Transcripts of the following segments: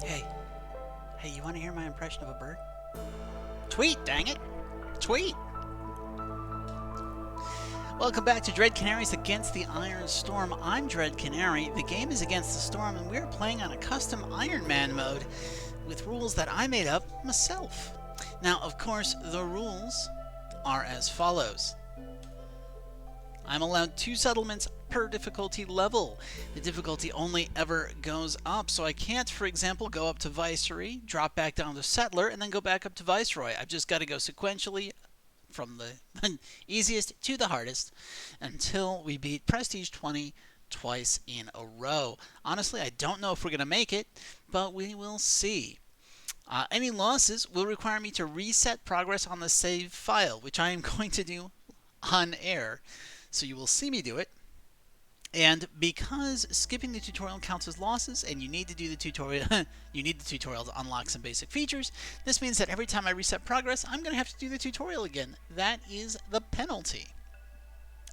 Hey, you want to hear my impression of a bird? Tweet, dang it! Tweet! Welcome back to Dread Canaries Against the Iron Storm. I'm Dread Canary. The game is Against the Storm, and we're playing on a custom Iron Man mode with rules that I made up myself. Now, of course, the rules are as follows. I'm allowed 2 settlements per difficulty level. The difficulty only ever goes up, so I can't, for example, go up to Viceroy, drop back down to Settler, and then go back up to Viceroy. I've just got to go sequentially from the easiest to the hardest until we beat Prestige 20 twice in a row. Honestly, I don't know if we're going to make it, but we will see. Any losses will require me to reset progress on the save file, which I am going to do on air. So you will see me do it. And because skipping the tutorial counts as losses, and you need to do the tutorial, you need the tutorial to unlock some basic features, this means that every time I reset progress, I'm going to have to do the tutorial again. That is the penalty.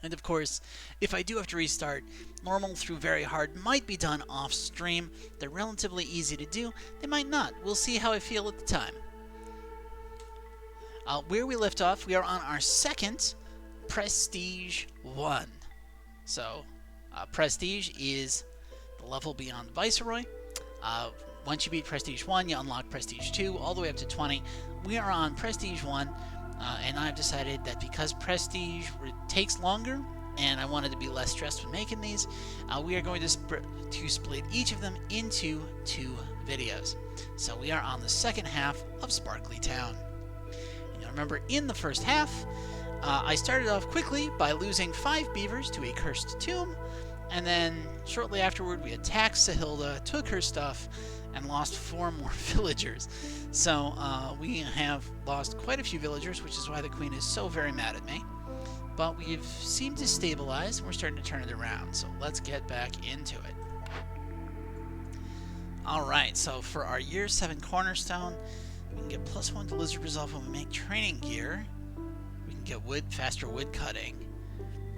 And of course, if I do have to restart, normal through very hard might be done off stream. They're relatively easy to do. They might not. We'll see how I feel at the time. Where we left off, we are on our second Prestige 1. So, Prestige is the level beyond Viceroy. Once you beat Prestige 1, you unlock Prestige 2, all the way up to 20. We are on Prestige 1, and I've decided that because Prestige takes longer, and I wanted to be less stressed when making these, we are going to split each of them into 2 videos. So we are on the second half of Sparkly Town. And you'll remember in the first half, I started off quickly by losing 5 beavers to a cursed tomb, and then shortly afterward we attacked Sahilda, took her stuff, and lost 4 more villagers. So we have lost quite a few villagers, which is why the queen is so very mad at me. But we've seemed to stabilize, and we're starting to turn it around, so let's get back into it. Alright, so for our Year 7 Cornerstone, we can get +1 to Lizard Resolve when we make training gear. We can get faster wood cutting,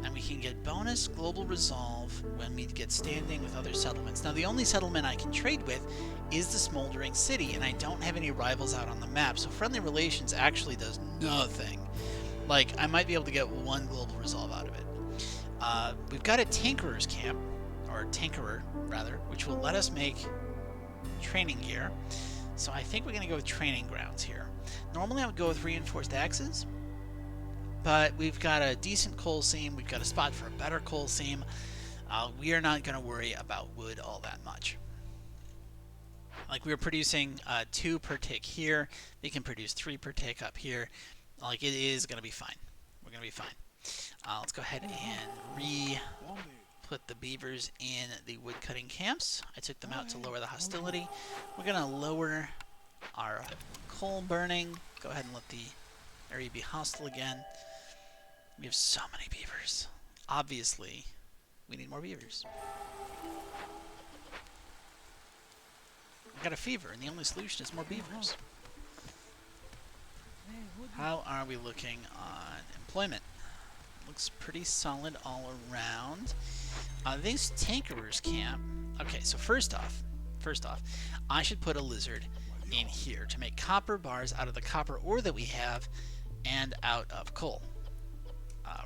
and we can get bonus global resolve when we get standing with other settlements. Now, the only settlement I can trade with is the Smoldering City, and I don't have any rivals out on the map, so friendly relations actually does nothing. Like, I might be able to get 1 global resolve out of it. We've got a Tinkerer's Camp, or Tinkerer, rather, which will let us make training gear. So I think we're going to go with training grounds here. Normally I would go with reinforced axes, but we've got a decent coal seam. We've got a spot for a better coal seam. We are not going to worry about wood all that much. Like, we're producing 2 per tick here. We can produce 3 per tick up here. Like, it is going to be fine. We're going to be fine. Let's go ahead and re-put the beavers in the wood cutting camps. I took them out to lower the hostility. We're going to lower our coal burning. Go ahead and let the area be hostile again. We have so many beavers. Obviously, we need more beavers. I've got a fever, and the only solution is more beavers. How are we looking on employment? Looks pretty solid all around. This Tinkerer's Camp. Okay, so first off, I should put a lizard in here to make copper bars out of the copper ore that we have and out of coal.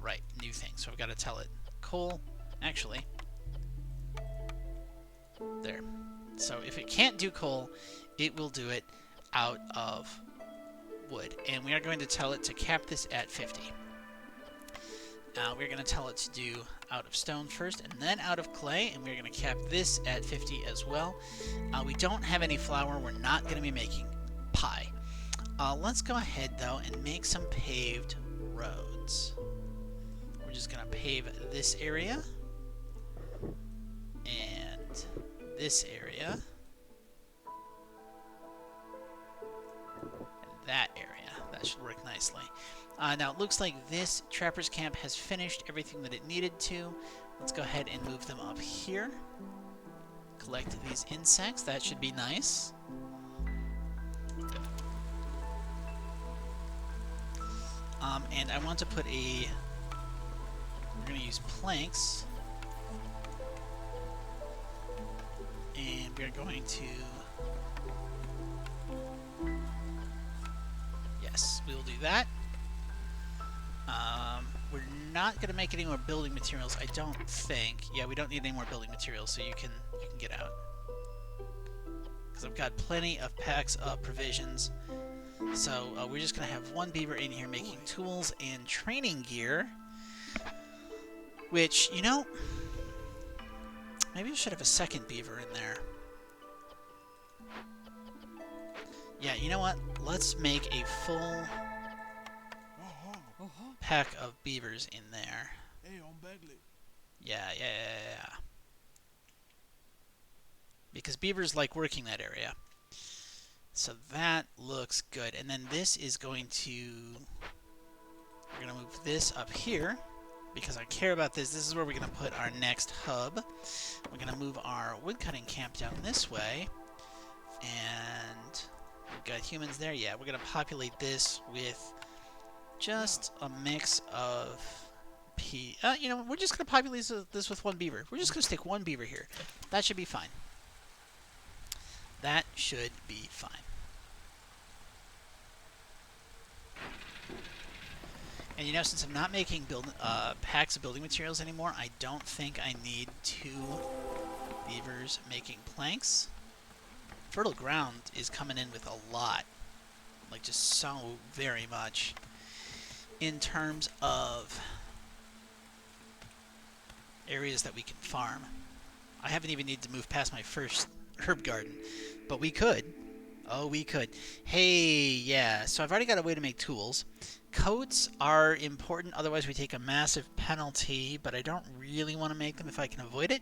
Right, new thing. So I've got to tell it coal. Actually, there. So if it can't do coal, it will do it out of wood. And we are going to tell it to cap this at 50. We're going to tell it to do out of stone first and then out of clay, and we're going to cap this at 50 as well. We don't have any flour. We're not going to be making pie. Let's go ahead, though, and make some paved roads. We're just going to pave this area and this area and that area. That should work nicely. Now, it looks like this Trapper's Camp has finished everything that it needed to. Let's go ahead and move them up here. Collect these insects. That should be nice. And I want to put a... We're going to use planks. And we're going to Yes, we will do that. We're not going to make any more building materials, I don't think. Yeah, we don't need any more building materials, so you can get out. Because I've got plenty of packs of provisions. So we're just going to have one beaver in here making tools and training gear. Which, you know, maybe we should have a second beaver in there. Yeah, you know what? Let's make a full pack of beavers in there. Yeah. Because beavers like working that area. So that looks good. And then this is going to... We're going to move this up here. Because I care about this. This is where we're going to put our next hub. We're going to move our woodcutting camp down this way. And we've got humans there. Yeah, we're going to populate this with just a mix of you know, we're just going to populate this with one beaver. We're just going to stick one beaver here. That should be fine. That should be fine. And you know, since I'm not making packs of building materials anymore, I don't think I need 2 beavers making planks. Fertile ground is coming in with a lot. Like, just so very much. In terms of areas that we can farm. I haven't even needed to move past my first herb garden. But we could. Oh, we could. Hey, yeah. So I've already got a way to make tools. Coats are important, otherwise we take a massive penalty, but I don't really want to make them if I can avoid it.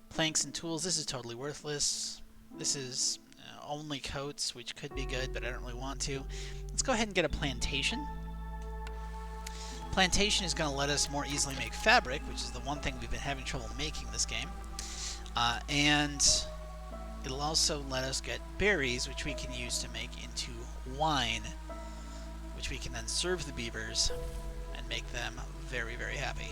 Planks and tools, this is totally worthless. This is only coats, which could be good, but I don't really want to. Let's go ahead and get a plantation. Plantation is going to let us more easily make fabric, which is the one thing we've been having trouble making this game. And it'll also let us get berries, which we can use to make into wine, which we can then serve the beavers and make them very, very happy.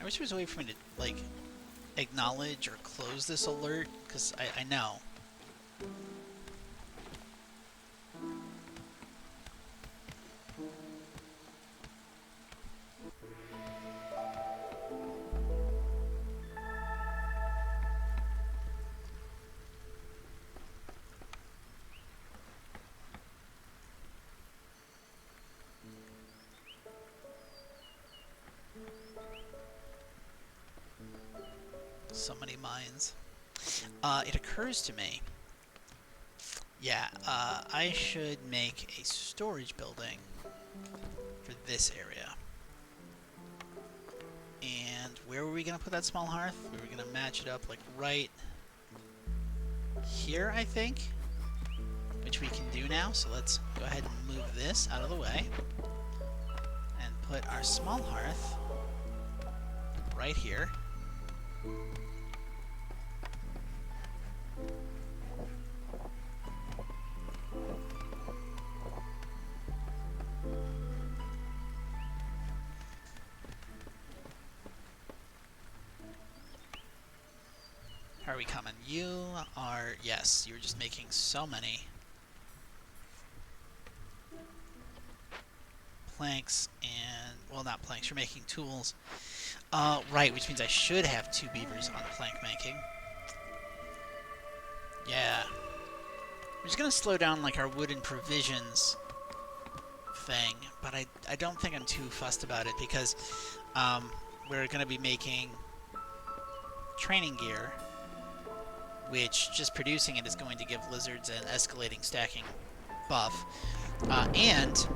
I wish there was a way for me to, like, acknowledge or close this alert, because I know. So many mines. It occurs to me, yeah, I should make a storage building for this area. And where were we going to put that small hearth? We were going to match it up like right here, I think, which we can do now. So let's go ahead and move this out of the way and put our small hearth right here. How are we coming? You are... Yes, you were just making so many planks and... Well, not planks. You're making tools. Right, which means I should have 2 beavers on plank making. Yeah. We're just going to slow down, like, our wood and provisions thing, but I don't think I'm too fussed about it because we're going to be making training gear, which just producing it is going to give lizards an escalating stacking buff. And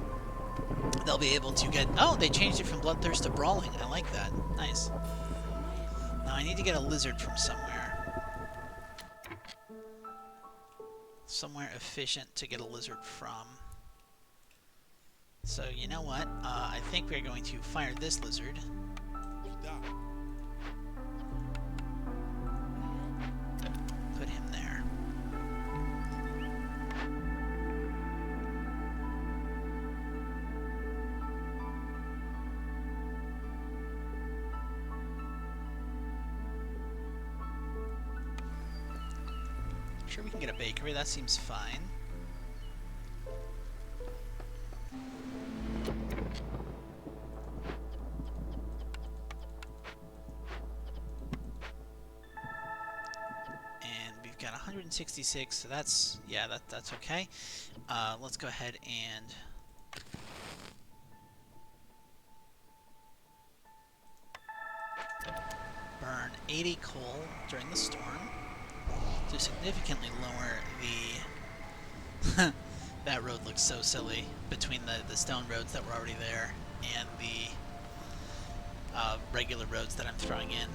they'll be able to get... Oh, they changed it from bloodthirst to brawling. I like that. Nice. Now I need to get a lizard from somewhere. Somewhere efficient to get a lizard from. So, you know what? I think we're going to fire this lizard. Put him there. Sure, we can get a bakery. That seems fine. And we've got 166, so that's, yeah, that's okay. Let's go ahead and burn 80 coal during the storm to significantly lower the... That road looks so silly between the stone roads that were already there and the regular roads that I'm throwing in.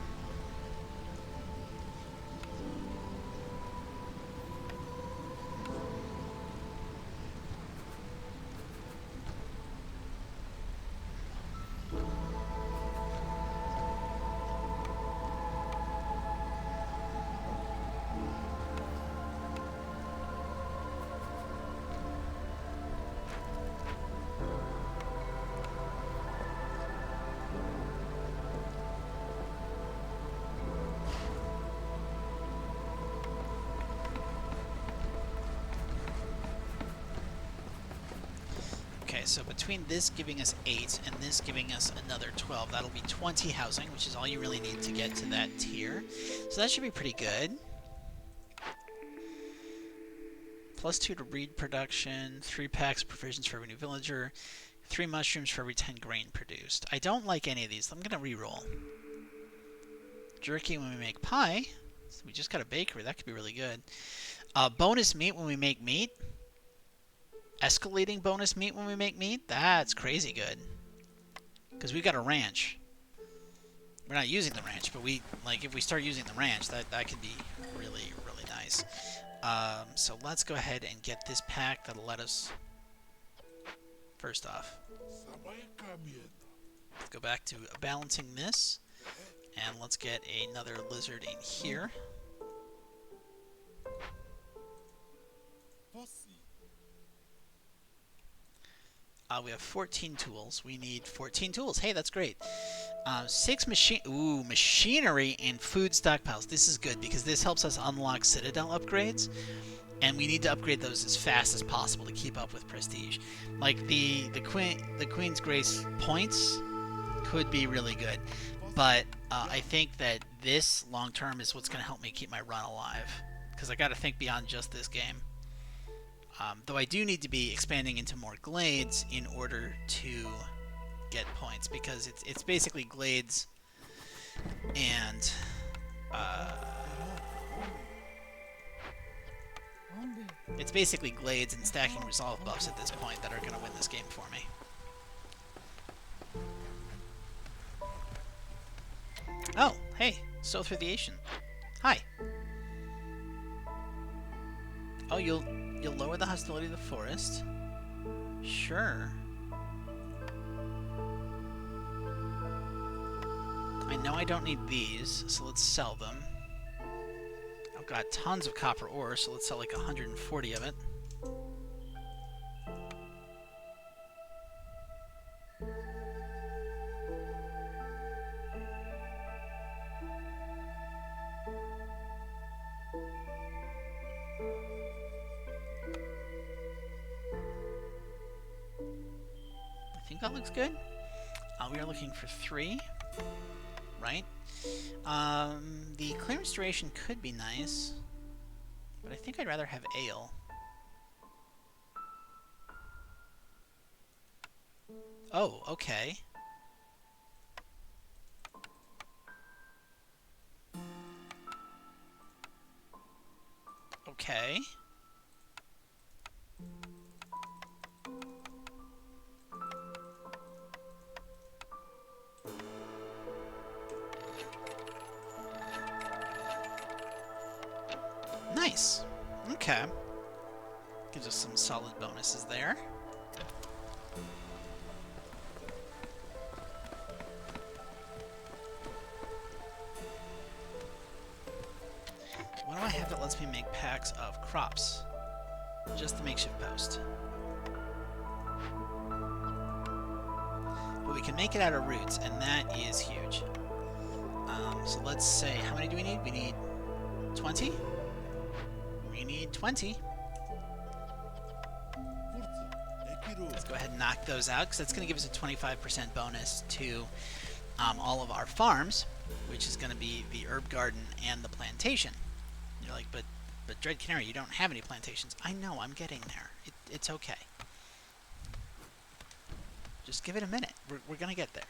Okay, so between this giving us 8 and this giving us another 12, that'll be 20 housing, which is all you really need to get to that tier. So that should be pretty good. +2 to breed production, 3 packs of provisions for every new villager, 3 mushrooms for every 10 grain produced. I don't like any of these. I'm going to re-roll. Jerky when we make pie. So we just got a bakery. That could be really good. Bonus meat when we make meat. Escalating bonus meat when we make meat? That's crazy good. Because we've got a ranch. We're not using the ranch, but if we start using the ranch, that could be really, really nice. So let's go ahead and get this pack that'll let us... First off, let's go back to balancing this. And let's get another lizard in here. We have 14 tools. We need 14 tools. Hey, that's great. 6 machinery and food stockpiles. This is good because this helps us unlock Citadel upgrades, and we need to upgrade those as fast as possible to keep up with prestige. Like the Queen's Grace points could be really good, but I think that this long term is what's going to help me keep my run alive, because I got to think beyond just this game. Though I do need to be expanding into more glades in order to get points, because it's basically glades and it's basically glades and stacking resolve buffs at this point that are going to win this game for me. Oh, hey, Soul through the Ocean. Hi. Oh, you'll lower the hostility of the forest. Sure. I know I don't need these, so let's sell them. I've got tons of copper ore, so let's sell like 140 of it. I think that looks good. We are looking for 3, right? The clearance duration could be nice, but I think I'd rather have ale. Oh, okay. Okay. Nice. Okay. Gives us some solid bonuses there. What do I have that lets me make packs of crops? Just the makeshift post. But we can make it out of roots, and that is huge. So let's say, how many do we need? We need 20? We need need 20. Let's go ahead and knock those out, because that's going to give us a 25% bonus to all of our farms, which is going to be the herb garden and the plantation. You're like, but Dread Canary, you don't have any plantations. I know, I'm getting there. It's okay. Just give it a minute. We're going to get there.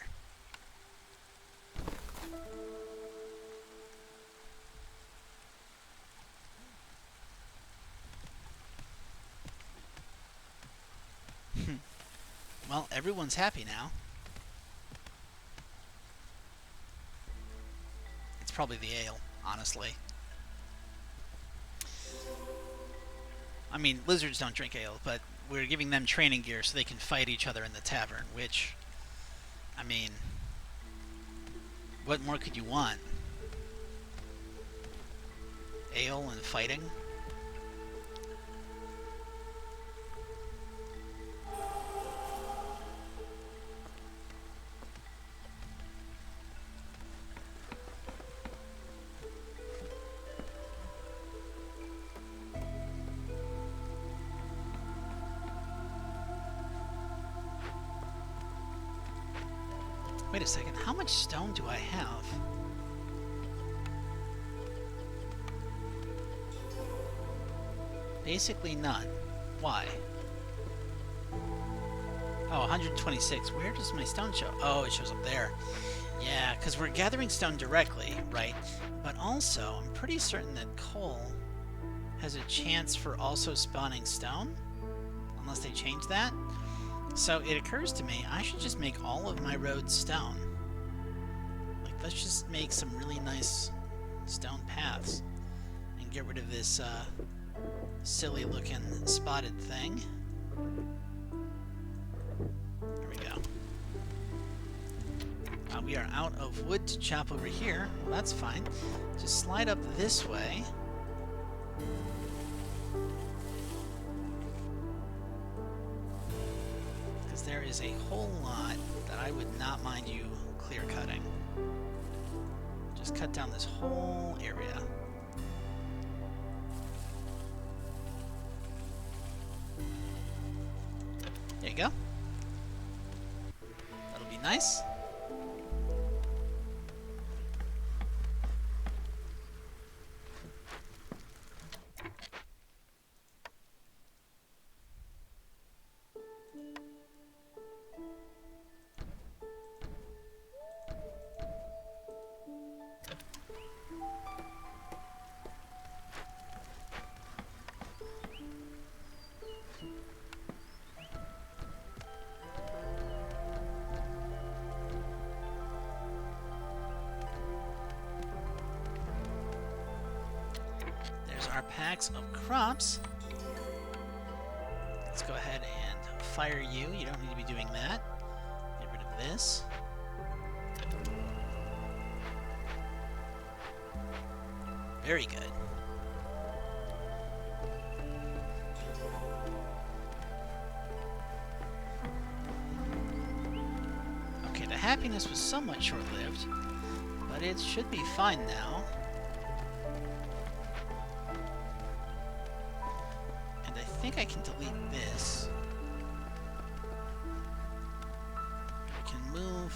Well, everyone's happy now. It's probably the ale, honestly. I mean, lizards don't drink ale, but we're giving them training gear so they can fight each other in the tavern, which, I mean, what more could you want? Ale and fighting? Wait a second, how much stone do I have? Basically none. Why? Oh, 126. Where does my stone show? Oh, it shows up there. Yeah, because we're gathering stone directly, right? But also, I'm pretty certain that coal has a chance for also spawning stone, unless they change that. So it occurs to me, I should just make all of my roads stone. Like, let's just make some really nice stone paths and get rid of this silly looking spotted thing. There we go. We are out of wood to chop over here. Well, that's fine. Just slide up this way. Because there is a whole lot that I would not mind you clear cutting. Just cut down this whole area. There you go. That'll be nice. Our packs of crops. Let's go ahead and fire you. You don't need to be doing that. Get rid of this. Very good. Okay, the happiness was somewhat short-lived, but it should be fine now. I think I can delete this. I can move.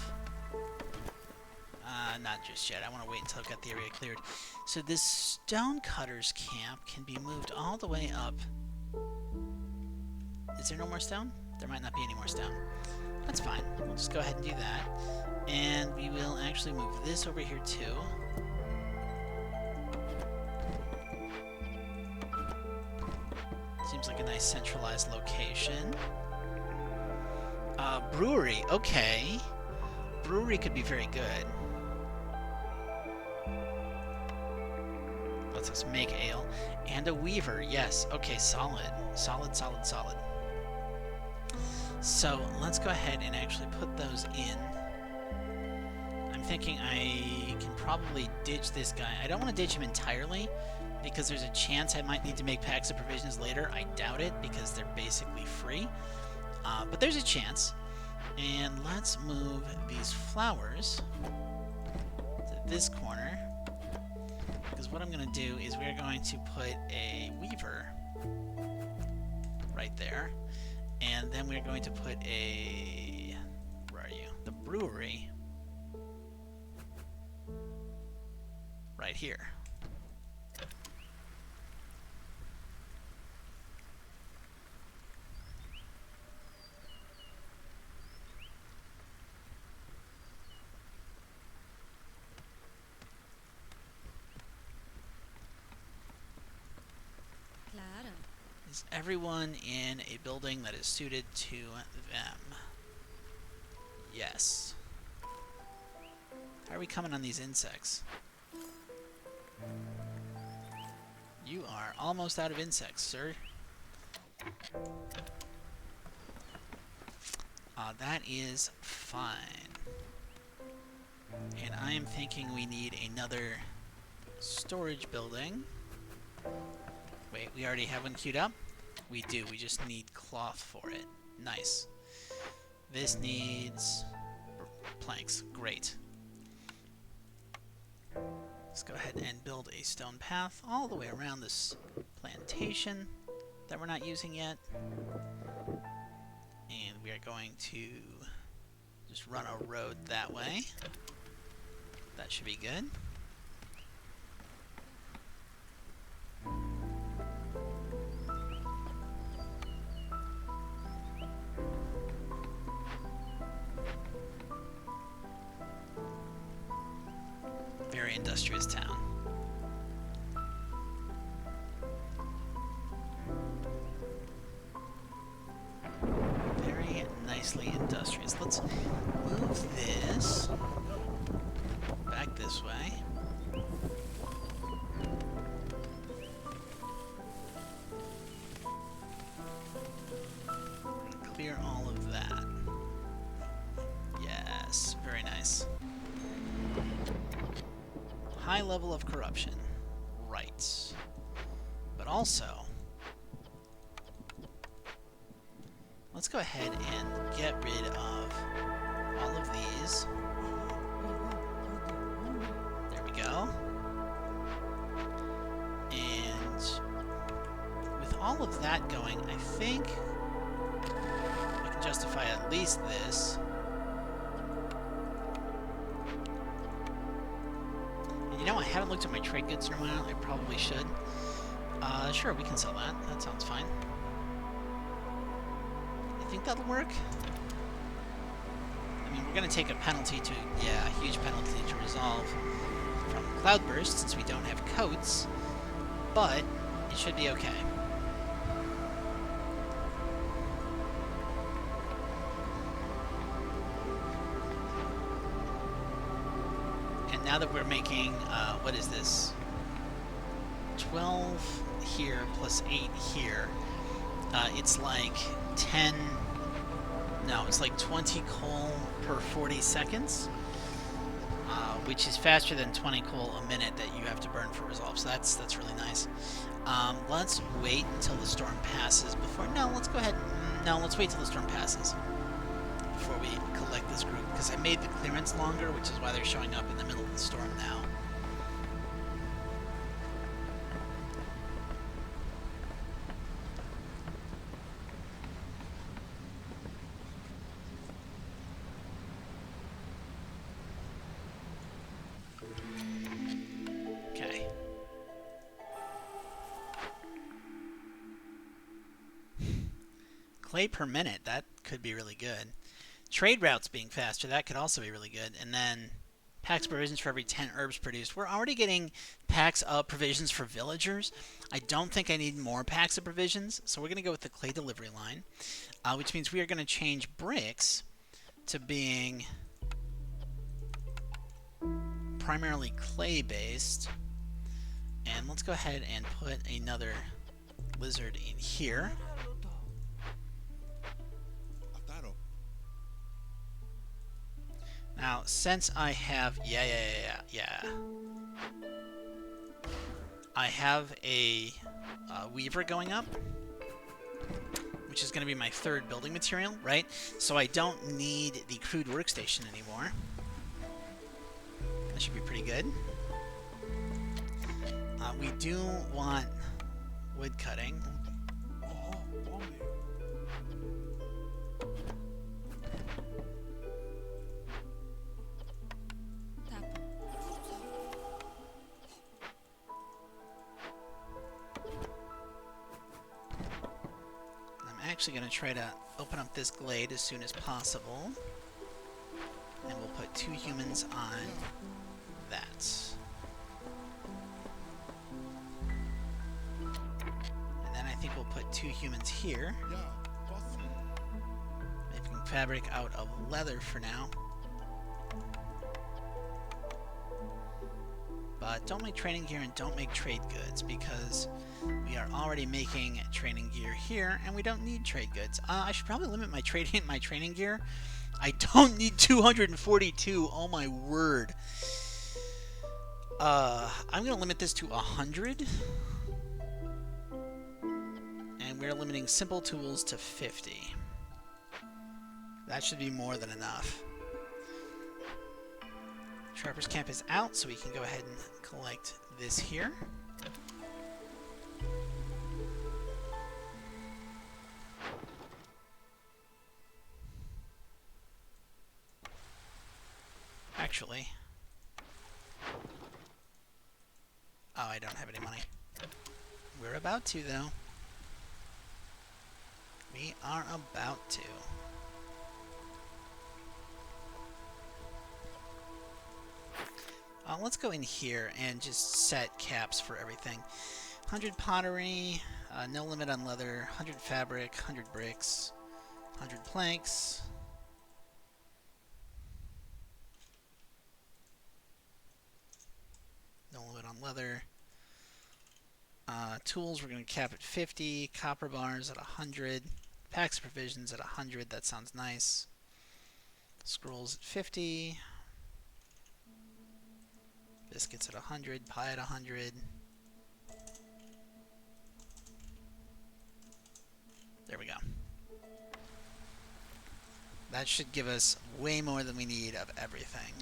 Not just yet. I want to wait until I've got the area cleared. So this stonecutter's camp can be moved all the way up. Is there no more stone? There might not be any more stone. That's fine. We'll just go ahead and do that. And we will actually move this over here too. Seems like a nice centralized location. Brewery. Okay. Brewery could be very good. Lets us make ale. And a weaver. Yes. Okay, solid. Solid, solid, solid. So, let's go ahead and actually put those in. I'm thinking I can probably ditch this guy. I don't want to ditch him entirely, because there's a chance I might need to make packs of provisions later. I doubt it, because they're basically free. But there's a chance. And let's move these flowers to this corner, because Because what I'm going to do is we're going to put a weaver right there. And then we're going to put a... Where are you? The brewery right here. Is everyone in a building that is suited to them? Yes. How are we coming on these insects? You are almost out of insects, sir. That is fine. And I am thinking we need another storage building. Wait, we already have one queued up? We do, we just need cloth for it. Nice. This needs planks. Great. Let's go ahead and build a stone path all the way around this plantation that we're not using yet. And we are going to just run a road that way. That should be good. Very industrious town. Very nicely industrious. Let's move this back this way. Clear all of that. Yes, very nice. High level of corruption. Right. But also, let's go ahead and get rid of all of these. There we go. And with all of that going, I think I can justify at least this. You know, I haven't looked at my trade goods in a while. I probably should. Sure, we can sell that. That sounds fine. I think that'll work. I mean, we're going to take a penalty to... Yeah, a huge penalty to resolve from Cloudburst since we don't have coats. But it should be okay. Now that we're making, what is this? 12 here plus 8 here. It's like 10, no, it's like 20 coal per 40 seconds, which is faster than 20 coal a minute that you have to burn for resolve, so that's really nice. Let's wait until the storm passes before, no, let's go ahead, no, let's wait till the storm passes before we collect this group, because I made the clearance longer, which is why they're showing up in the middle of the storm now. Okay. Clay per minute, that could be really good. Trade routes being faster, that could also be really good. And then packs of provisions for every 10 herbs produced. We're already getting packs of provisions for villagers. I don't think I need more packs of provisions, so we're going to go with the clay delivery line, which means we are going to change bricks to being primarily clay-based. And let's go ahead and put another lizard in here. Now, since I have... Yeah. I have a weaver going up, which is going to be my third building material, right? So I don't need the crude workstation anymore. That should be pretty good. We do want wood cutting. I'm actually going to try to open up this glade as soon as possible. And we'll put 2 humans on that. And then I think we'll put 2 humans here. Making fabric out of leather for now. But don't make training gear and don't make trade goods, because we are already making training gear here and we don't need trade goods. I should probably limit my training gear. I don't need 242. Oh my word. I'm going to limit this to 100. And we're limiting simple tools to 50. That should be more than enough. Trapper's camp is out, so we can go ahead and collect this here. Actually, oh, I don't have any money. We're about to, though. We are about to. Let's go in here and just set caps for everything. 100 pottery, no limit on leather, 100 fabric, 100 bricks, 100 planks. No limit on leather. Tools, we're going to cap at 50. Copper bars at 100. Packs of provisions at 100. That sounds nice. Scrolls at 50. Biscuits at 100. Pie at 100. There we go. That should give us way more than we need of everything.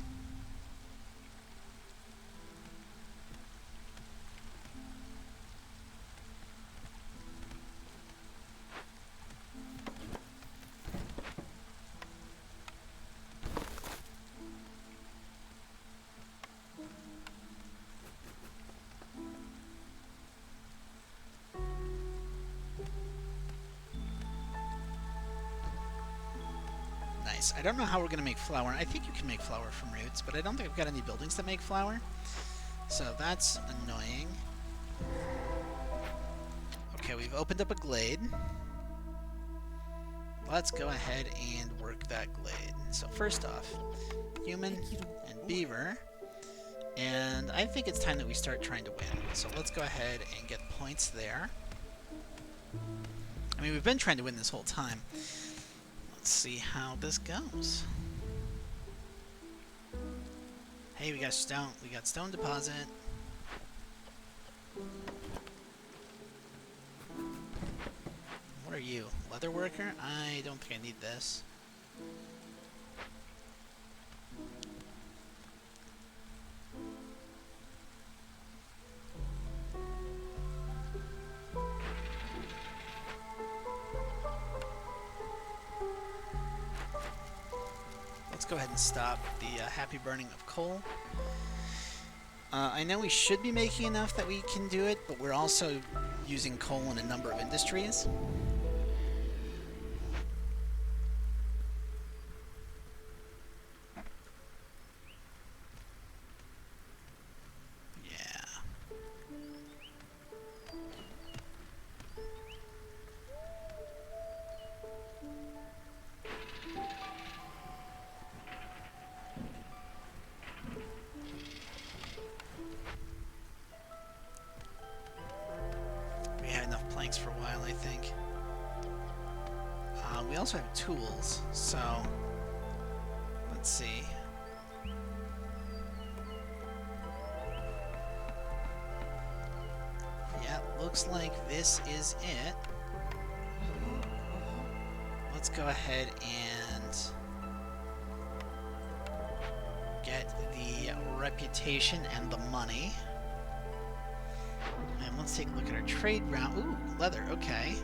I don't know how we're going to make flour. I think you can make flour from roots, but I don't think I've got any buildings that make flour. So that's annoying. Okay, we've opened up a glade. Let's go ahead and work that glade. So first off, human and beaver. And I think it's time that we start trying to win. So let's go ahead and get points there. I mean, we've been trying to win this whole time. Let's see how this goes. Hey, we got stone. We got stone deposit. What are you? Leather worker? I don't think I need this. Go ahead and stop the happy burning of coal. I know we should be making enough that we can do it, but we're also using coal in a number of industries. For a while, I think. We also have tools, so let's see. Yeah, looks like this is it. Let's go ahead and get the reputation and the money. And let's take a look at our trade route. Ooh, leather, okay.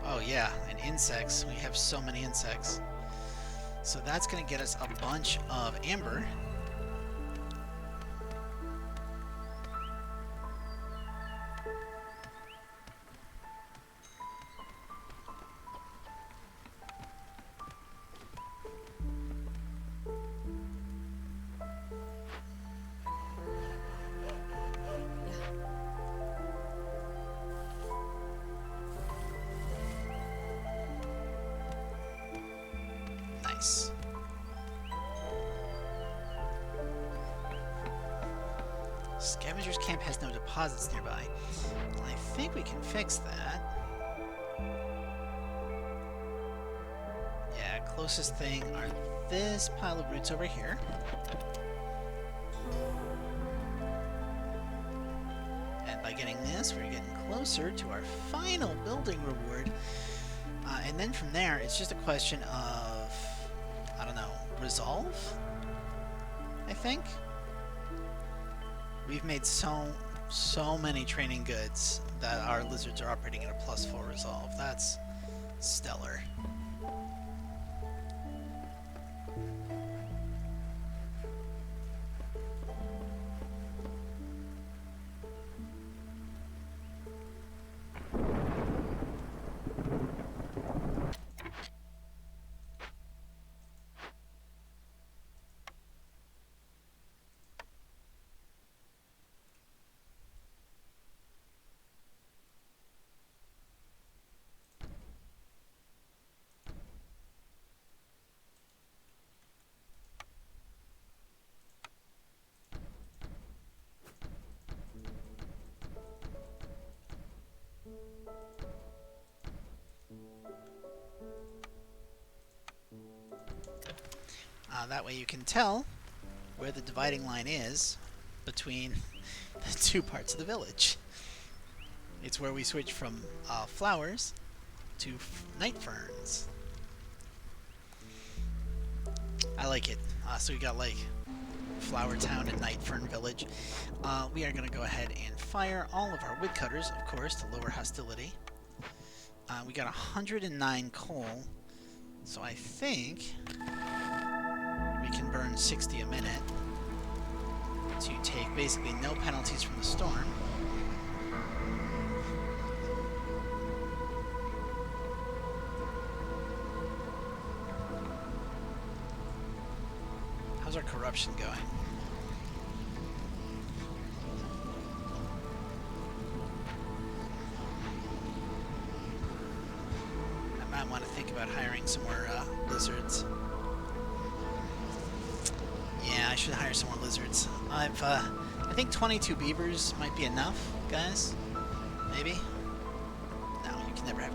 Oh yeah, and insects. We have so many insects. So that's going to get us a bunch of amber. Nice. Scavenger's camp has no deposits nearby. Well, I think we can fix that. Yeah, closest thing are this pile of roots over here. And by getting this, we're getting closer to our final building reward. And then from there, it's just a question of, I don't know, resolve? I think? We've made so many training goods that our lizards are operating at a +4 resolve. That's stellar. That way you can tell where the dividing line is between the two parts of the village. It's where we switch from flowers to night ferns. I like it. So we got like Flower Town and Night Fern Village. We are going to go ahead and fire all of our woodcutters, of course, to lower hostility. We got 109 coal, so I think we can burn 60 a minute to take basically no penalties from the storm. How's our corruption going? I might want to think about hiring some more lizards. Yeah, I should hire some more lizards. I think 22 beavers might be enough, guys. Maybe. No, you can never have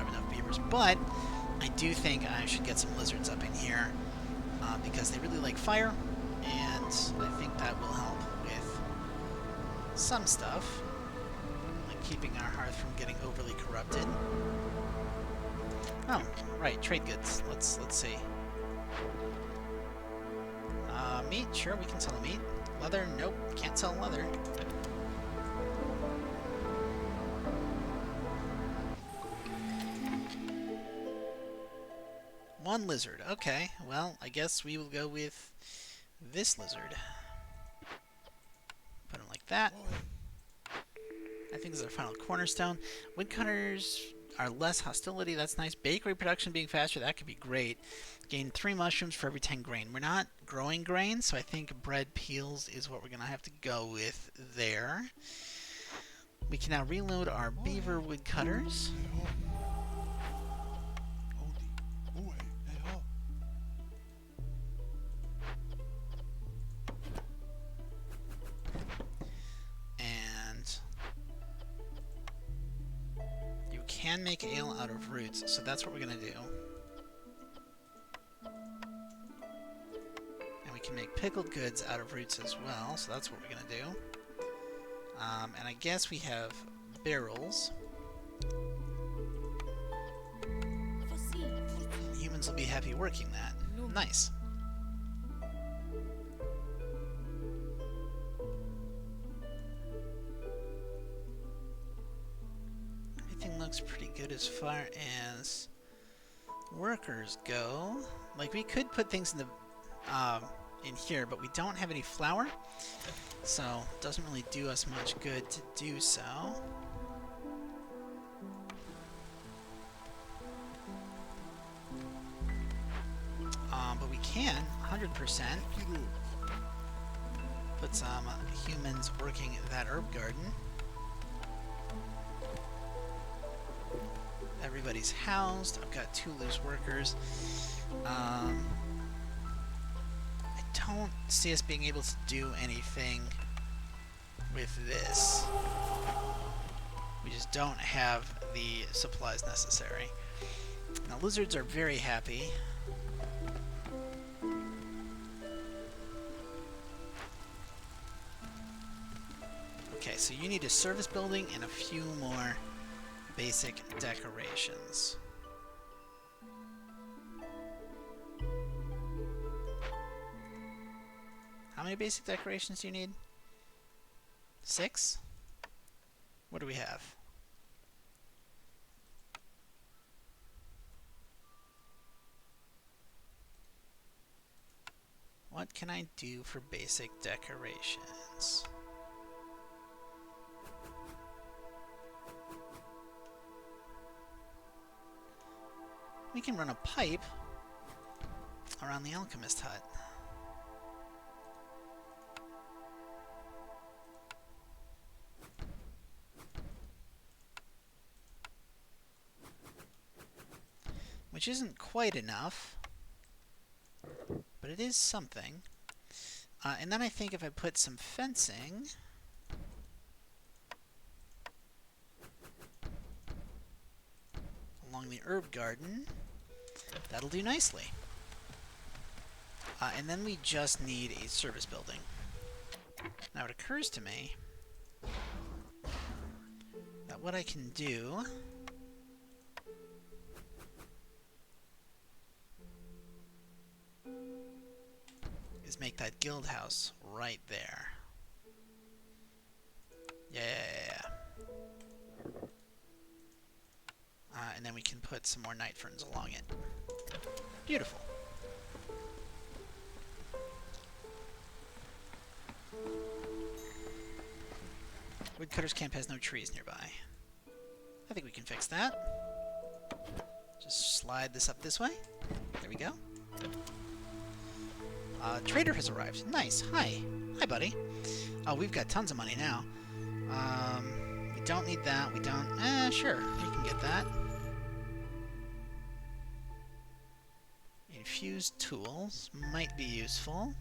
enough beavers. But I do think I should get some lizards up in here because they really like fire, and I think that will help with some stuff, like keeping our hearth from getting overly corrupted. Oh, right, trade goods. Let's see. Meat, sure, we can sell meat. Leather, nope, can't sell leather. One lizard, okay. Well, I guess we will go with this lizard. Put him like that. I think this is our final cornerstone. Woodcutters are less hostility, that's nice. Bakery production being faster, that could be great. Gain 3 mushrooms for every 10 grain. We're not growing grain, so I think bread peels is what we're going to have to go with there. We can now reload our beaver woodcutters. And you can make ale out of roots, so that's what we're going to do. We can make pickled goods out of roots as well, so that's what we're going to do. And I guess we have barrels. Humans will be happy working that. Nice. looks pretty good as far as workers go. Like, we could put things in here, but we don't have any flour, so it doesn't really do us much good to do so. But we can 100% put some humans working that herb garden. Everybody's housed. I've got 2 loose workers. I don't see us being able to do anything with this. We just don't have the supplies necessary. Now, lizards are very happy. Okay, so you need a service building and a few more basic decorations. How many basic decorations do you need? 6? What do we have? What can I do for basic decorations? We can run a pipe around the alchemist hut. Which isn't quite enough, but it is something. And then I think if I put some fencing along the herb garden, that'll do nicely. And then we just need a service building. Now it occurs to me that what I can do is make that guild house right there. Yeah. And then we can put some more night ferns along it. Beautiful. Woodcutter's camp has no trees nearby. I think we can fix that. Just slide this up this way. There we go. Trader has arrived. Nice. Hi. Hi, buddy. Oh, we've got tons of money now. We don't need that. We don't... sure. We can get that. Infused tools might be useful.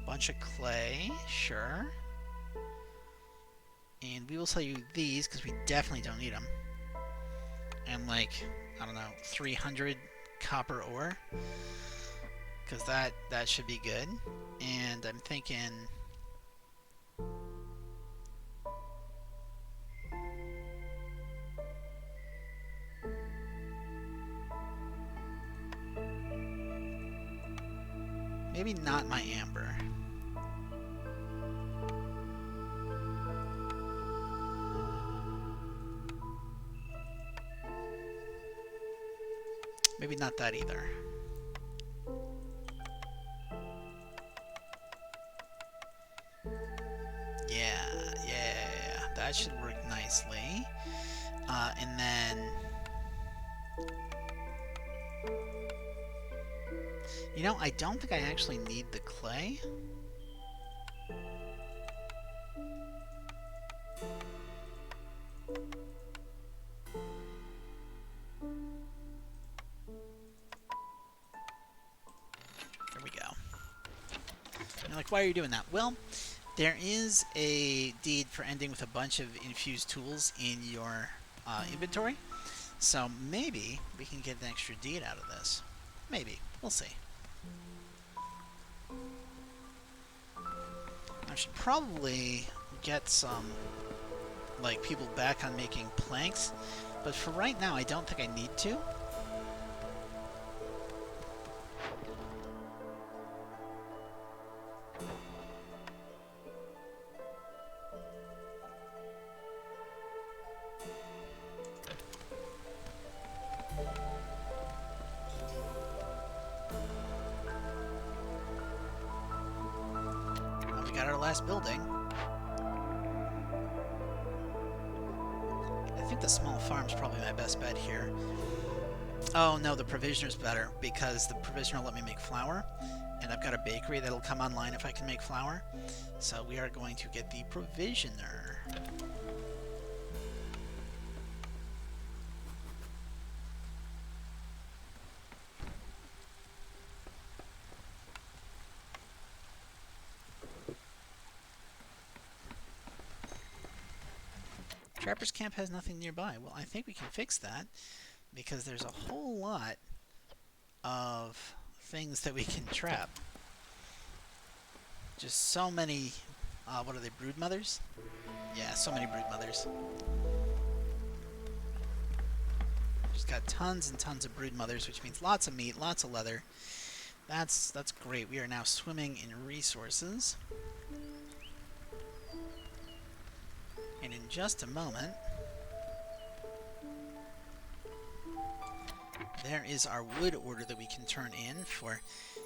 Bunch of clay. Sure. And we will sell you these, because we definitely don't need them. And, like, I don't know, 300 copper ore. Because that should be good. And I'm thinking... maybe not my amber. Maybe not that either. Yeah. That should work nicely. And then... you know, I don't think I actually need the clay. There we go. You're like, why are you doing that? Well, there is a deed for ending with a bunch of infused tools in your inventory. So maybe we can get an extra deed out of this. Maybe. We'll see. I should probably get some, like, people back on making planks, but for right now I don't think I need to. got our last building. I think the small farm's probably my best bet here. Oh no, the provisioner's better, because the provisioner will let me make flour, and I've got a bakery that'll come online if I can make flour. So we are going to get the provisioner. Trapper's camp has nothing nearby. Well, I think we can fix that, because there's a whole lot of things that we can trap. Just so many, what are they, brood mothers? Yeah, so many brood mothers. Just got tons and tons of brood mothers, which means lots of meat, lots of leather. That's great. We are now swimming in resources. And in just a moment, there is our wood order that we can turn in for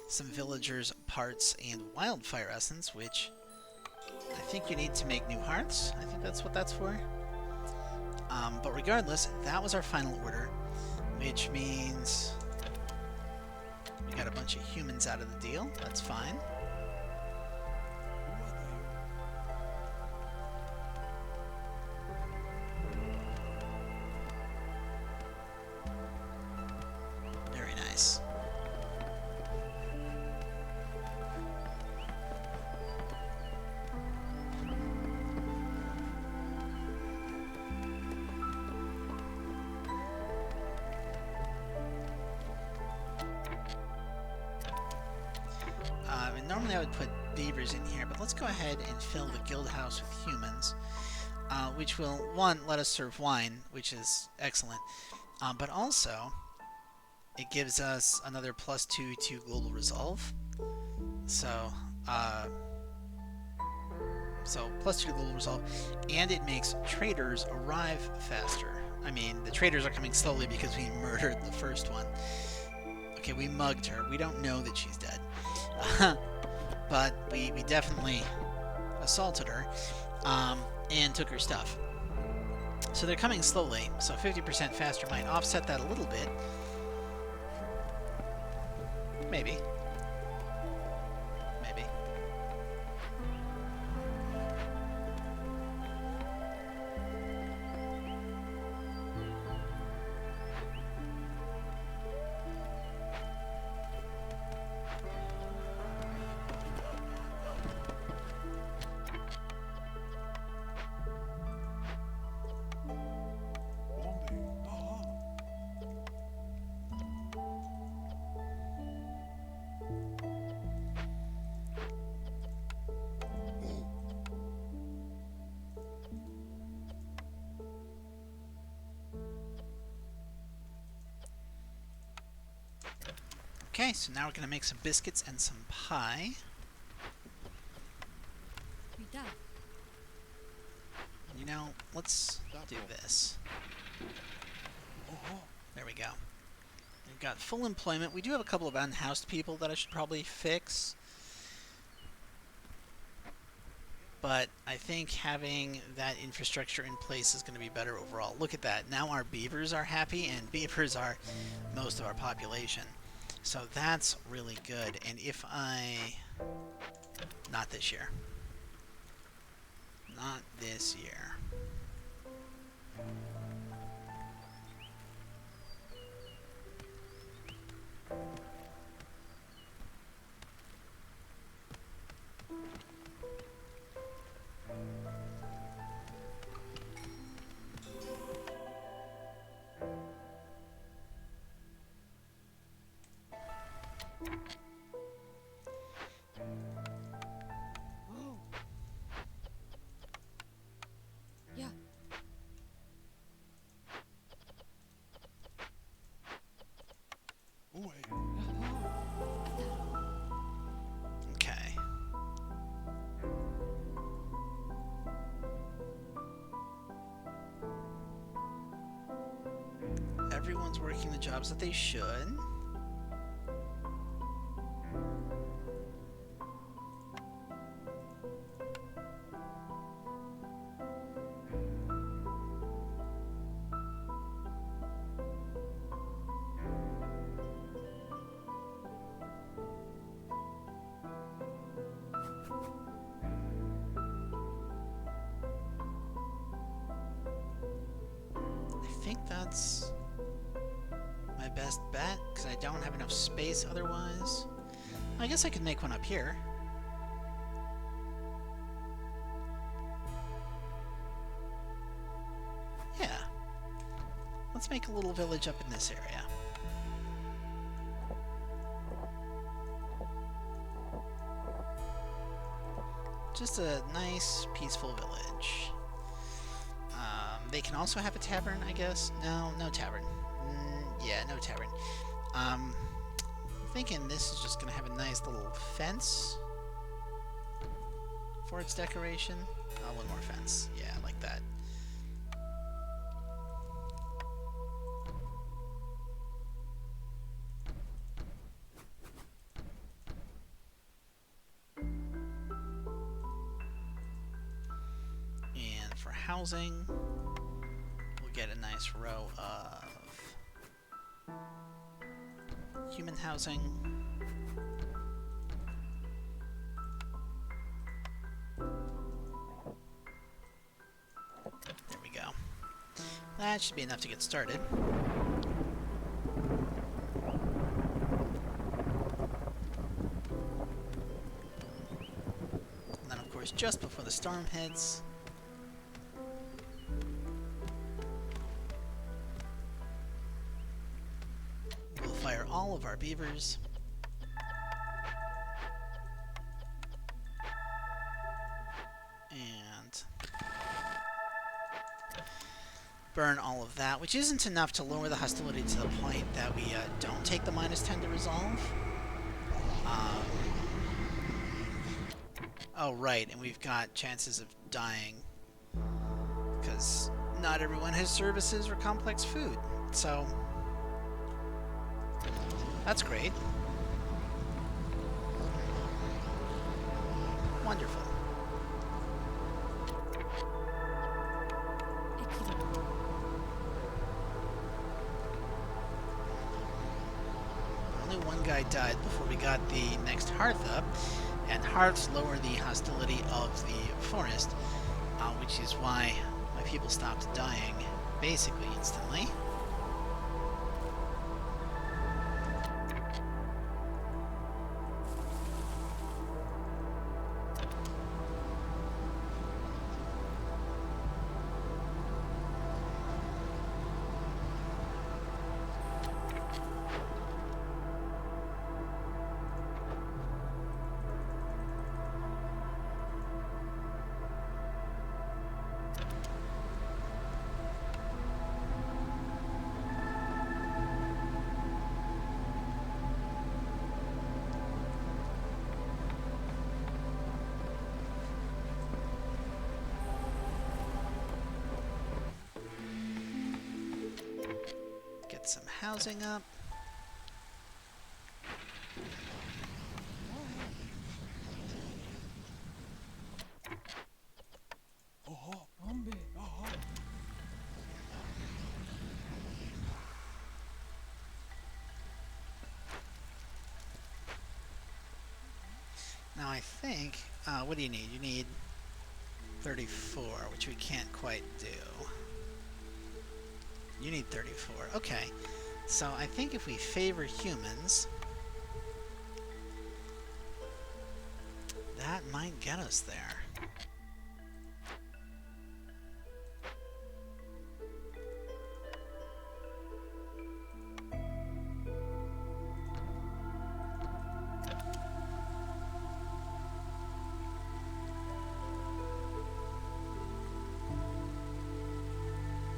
some villagers' parts and wildfire essence, which I think you need to make new hearths. I think that's what that's for. But regardless, that was our final order, which means we got a bunch of humans out of the deal. That's fine. Very nice. Normally I would put beavers in here, but let's go ahead and fill the guild house with humans, which will, one, let us serve wine, which is excellent, but also it gives us another +2 to global resolve. So +2 to global resolve, and it makes traders arrive faster. I mean, the traders are coming slowly because we murdered the first one. Okay, we mugged her. We don't know that she's dead. But we definitely assaulted her and took her stuff. So they're coming slowly, so 50% faster might offset that a little bit. Maybe. Maybe. Okay, so now we're going to make some biscuits and some pie. You know, let's do this. There we go. We've got full employment. We do have a couple of unhoused people that I should probably fix. But I think having that infrastructure in place is going to be better overall. Look at that. Now our beavers are happy, and beavers are most of our population. So that's really good. And if I... Not this year. Not this year. Okay. Everyone's working the jobs that they should. that's my best bet, because I don't have enough space otherwise. I guess I could make one up here. Yeah. Let's make a little village up in this area. Just a nice, peaceful village. They can also have a tavern, I guess. No, no tavern. Yeah, no tavern. I'm thinking this is just gonna have a nice little fence for its decoration. Oh, one more fence. Yeah, like that. And for housing, we'll get a nice row of human housing. There we go. That should be enough to get started. And then, of course, just before the storm hits, we'll fire all of our beavers. And burn all of that, which isn't enough to lower the hostility to the point that we don't take the -10 to resolve. Oh, right, and we've got chances of dying because not everyone has services or complex food, so that's great. Wonderful. Only one guy died before we got the next hearth up, and hearths lower the hostility of the forest, which is why my people stopped dying basically instantly. Get some housing up. Now I think, what do you need? You need 34, which we can't quite do. You need 34. Okay. So I think if we favor humans, that might get us there.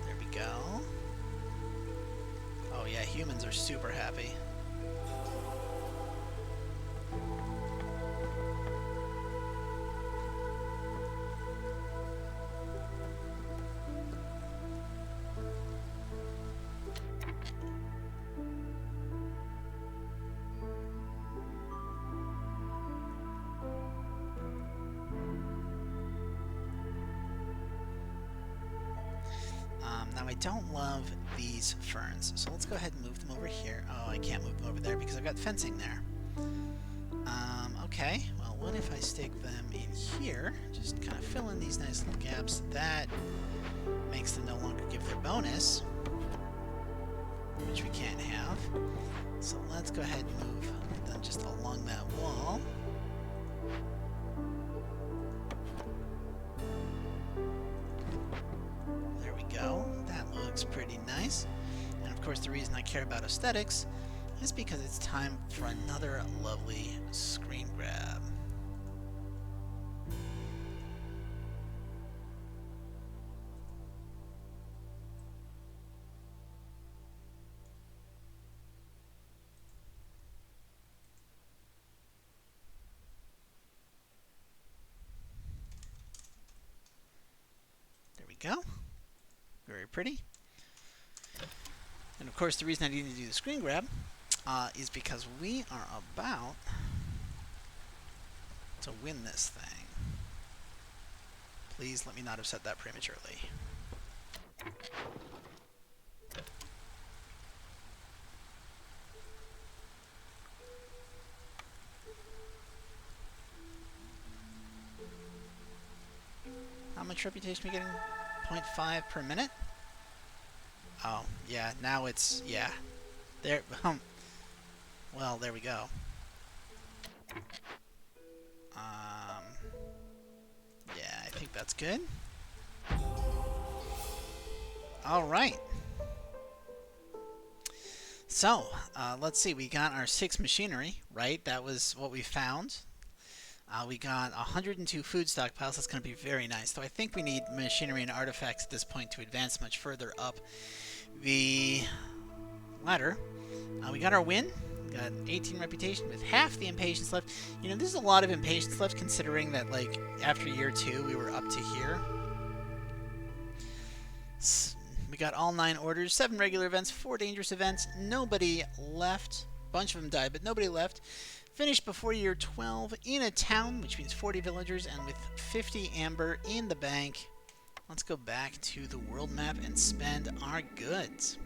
There we go. Oh yeah, humans are super happy. Now I don't love these ferns, so let's go ahead and move them over here. Oh, I can't move them over there because I've got fencing there. Okay, well, what if I stick them in here? Just kind of fill in these nice little gaps. That makes them no longer give their bonus. which we can't have. So let's go ahead and move them just along that wall. There we go. That looks pretty nice. And of course, the reason I care about aesthetics is because it's time for another lovely screen grab. There we go. Very pretty. And of course, the reason I need to do the screen grab is because we are about to win this thing. Please let me not have said that prematurely. How much reputation are we getting? 0.5 per minute? Oh, yeah, now it's, yeah. There, well, there we go. Yeah, I think that's good. All right. So, let's see. We got our 6 machinery, right? That was what we found. We got 102 food stockpiles. That's going to be very nice. Though I think we need machinery and artifacts at this point to advance much further up the ladder. We got our win. We got 18 reputation with half the impatience left. You know, there's a lot of impatience left considering that, like, after year 2 we were up to here. We got all 9 orders, 7 regular events, 4 dangerous events. Nobody left. A bunch of them died, but nobody left. Finished before year 12 in a town, which means 40 villagers, and with 50 amber in the bank. Let's go back to the world map and spend our goods.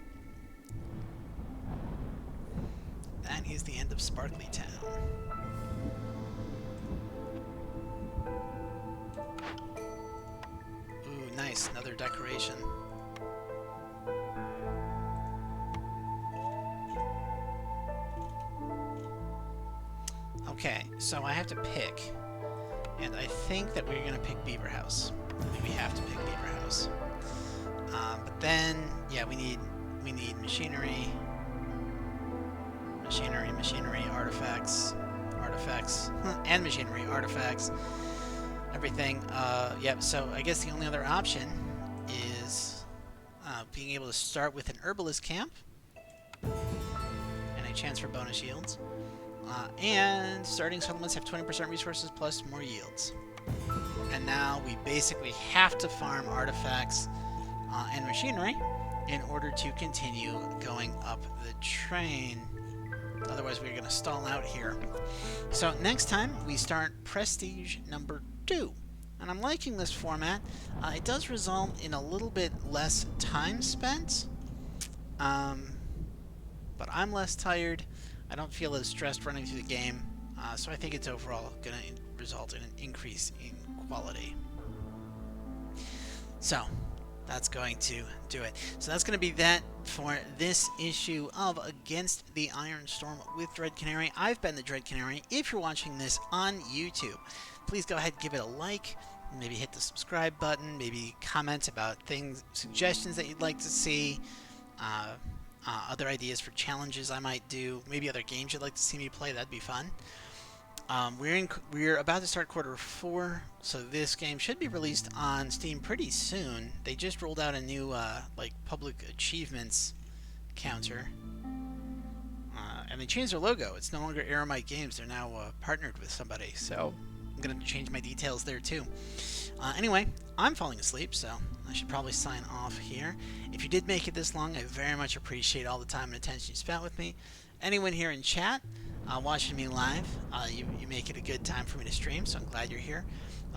That is the end of Sparkly Town. Ooh, nice. Another decoration. Okay, so I have to pick, and I think that we're going to pick Beaver House. I think we have to pick Beaver House. But then, yeah, we need machinery, artifacts, and machinery, artifacts, everything. Yep, so I guess the only other option is being able to start with an herbalist camp and a chance for bonus yields. And starting settlements have 20% resources plus more yields. And now we basically have to farm artifacts and machinery in order to continue going up the train. Otherwise we're going to stall out here. So next time we start Prestige number 2. And I'm liking this format. It does result in a little bit less time spent. But I'm less tired. I don't feel as stressed running through the game, so I think it's overall going to result in an increase in quality. So, that's going to do it. So that's going to be that for this issue of Against the Iron Storm with Dread Canary. I've been the Dread Canary. If you're watching this on YouTube, please go ahead and give it a like, maybe hit the subscribe button, maybe comment about things, suggestions that you'd like to see, other ideas for challenges I might do, maybe other games you'd like to see me play. That'd be fun. We're about to start quarter 4, so this game should be released on Steam pretty soon. They just rolled out a new like public achievements counter, and they changed their logo. It's no longer Aeromite Games. They're now partnered with somebody, so I'm gonna change my details there too. Anyway, I'm falling asleep, so I should probably sign off here. If you did make it this long, I very much appreciate all the time and attention you spent with me. Anyone here in chat watching me live, you make it a good time for me to stream, so I'm glad you're here.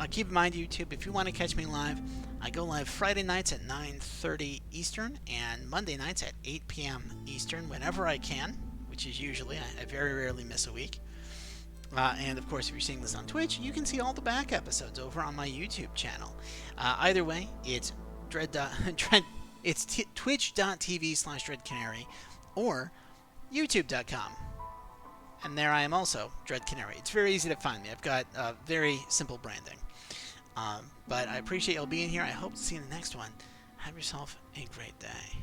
Keep in mind, YouTube, if you want to catch me live, I go live Friday nights at 9:30 Eastern and Monday nights at 8 p.m. Eastern whenever I can, which is usually, I very rarely miss a week. And of course, if you're seeing this on Twitch, you can see all the back episodes over on my YouTube channel. Either way, it's twitch.tv/dreadcanary, or youtube.com. And there I am also, Dread Canary. It's very easy to find me. I've got very simple branding. But I appreciate y'all being here. I hope to see you in the next one. Have yourself a great day.